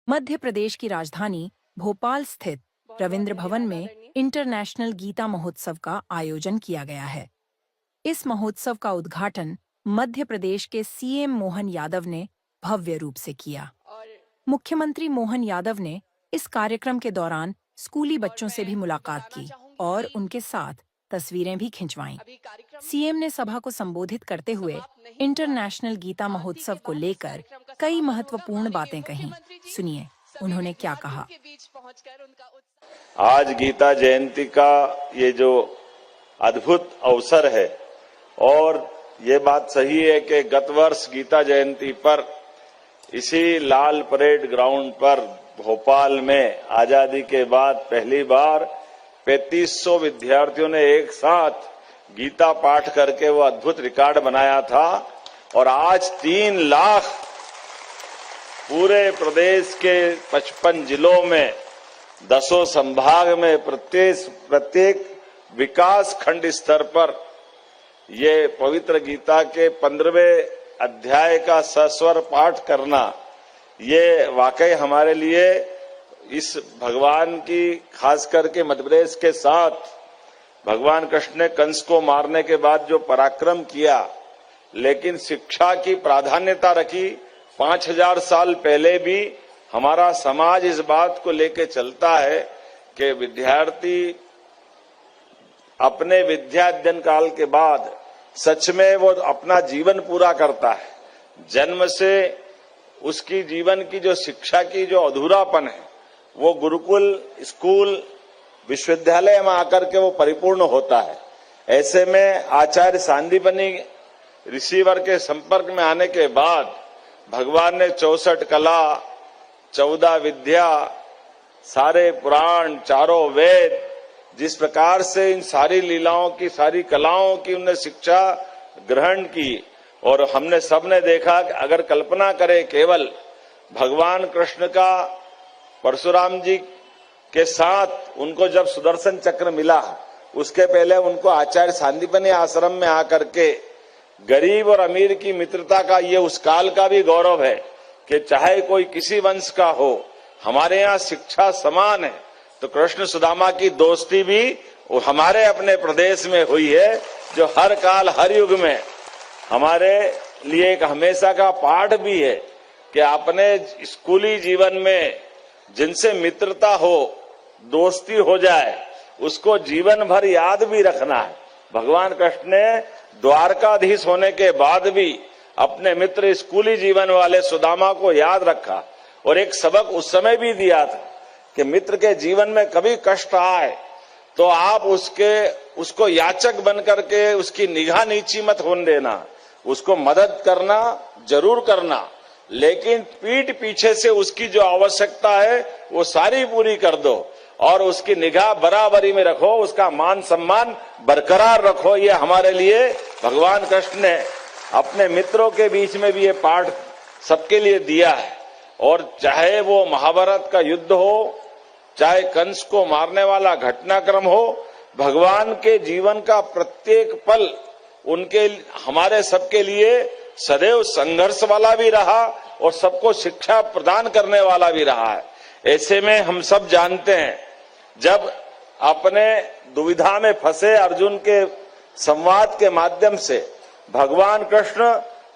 मध्य प्रदेश की राजधानी भोपाल स्थित रविंद्र भवन में इंटरनेशनल गीता महोत्सव का आयोजन किया गया है। इस महोत्सव का उद्घाटन मध्य प्रदेश के सीएम मोहन यादव ने भव्य रूप से किया। मुख्यमंत्री मोहन यादव ने इस कार्यक्रम के दौरान स्कूली बच्चों से भी मुलाकात की और उनके साथ तस्वीरें भी खिंचवाईं। सीएम ने सभा को संबोधित करते हुए इंटरनेशनल गीता महोत्सव को लेकर कई महत्वपूर्ण बातें कहीं। सुनिए उन्होंने क्या कहा। आज गीता जयंती का ये जो अद्भुत अवसर है और ये बात सही है कि गत वर्ष गीता जयंती पर इसी लाल परेड ग्राउंड पर भोपाल में आजादी के बाद पहली बार 3500 विद्यार्थियों ने एक साथ गीता पाठ करके वो अद्भुत रिकॉर्ड बनाया था और आज 3 लाख पूरे प्रदेश के 55 जिलों में 10 संभाग में प्रत्येक विकास खंड स्तर पर ये पवित्र गीता के 15वें अध्याय का सस्वर पाठ करना ये वाकई हमारे लिए इस भगवान की खास करके मध्य प्रदेश के साथ भगवान कृष्ण ने कंस को मारने के बाद जो पराक्रम किया, लेकिन शिक्षा की प्राधान्यता रखी। 5000 साल पहले भी हमारा समाज इस बात को लेकर चलता है कि विद्यार्थी अपने विद्या अध्ययन काल के बाद सच में वो अपना जीवन पूरा करता है। जन्म से उसकी जीवन की जो शिक्षा की जो अधूरापन है वो गुरुकुल, स्कूल, विश्वविद्यालय में आकर के वो परिपूर्ण होता है। ऐसे में आचार्य सांदीपनि ऋषिवर के संपर्क में आने के बाद भगवान ने 64 कला, 14 विद्या, सारे पुराण, चारों वेद, जिस प्रकार से इन सारी लीलाओं की, सारी कलाओं की उन्हें शिक्षा ग्रहण की और हमने सबने देखा कि अगर कल्पना करें केवल भगवान कृष्ण का परशुराम जी के साथ उनको जब सुदर्शन चक्र मिला, उसके पहले उनको आचार्य सांदीपनि आश्रम में आकर के गरीब और अमीर की मित्रता का ये उस काल का भी गौरव है कि चाहे कोई किसी वंश का हो, हमारे यहाँ शिक्षा समान है। तो कृष्ण सुदामा की दोस्ती भी हमारे अपने प्रदेश में हुई है, जो हर काल हर युग में हमारे लिए एक हमेशा का पाठ भी है कि अपने स्कूली जीवन में जिनसे मित्रता हो, दोस्ती हो जाए, उसको जीवन भर याद भी रखना है। भगवान कृष्ण ने द्वारकाधीश होने के बाद भी अपने मित्र स्कूली जीवन वाले सुदामा को याद रखा और एक सबक उस समय भी दिया था कि मित्र के जीवन में कभी कष्ट आए तो आप उसको याचक बन करके उसकी निगाह नीची मत होने देना, उसको मदद करना जरूर करना, लेकिन पीठ पीछे से उसकी जो आवश्यकता है वो सारी पूरी कर दो और उसकी निगाह बराबरी में रखो, उसका मान सम्मान बरकरार रखो। ये हमारे लिए भगवान कृष्ण ने अपने मित्रों के बीच में भी ये पाठ सबके लिए दिया है। और चाहे वो महाभारत का युद्ध हो, चाहे कंस को मारने वाला घटनाक्रम हो, भगवान के जीवन का प्रत्येक पल उनके हमारे सबके लिए सदैव संघर्ष वाला भी रहा और सबको शिक्षा प्रदान करने वाला भी रहा है। ऐसे में हम सब जानते हैं, जब अपने दुविधा में फंसे अर्जुन के संवाद के माध्यम से भगवान कृष्ण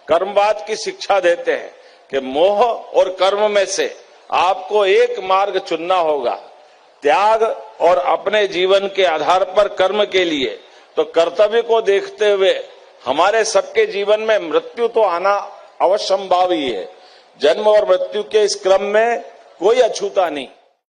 कर्मवाद की शिक्षा देते हैं कि मोह और कर्म में से आपको एक मार्ग चुनना होगा, त्याग और अपने जीवन के आधार पर कर्म के लिए। तो कर्तव्य को देखते हुए हमारे सबके जीवन में मृत्यु तो आना अवश्यंभावी है। जन्म और मृत्यु के इस क्रम में कोई अछूता नहीं।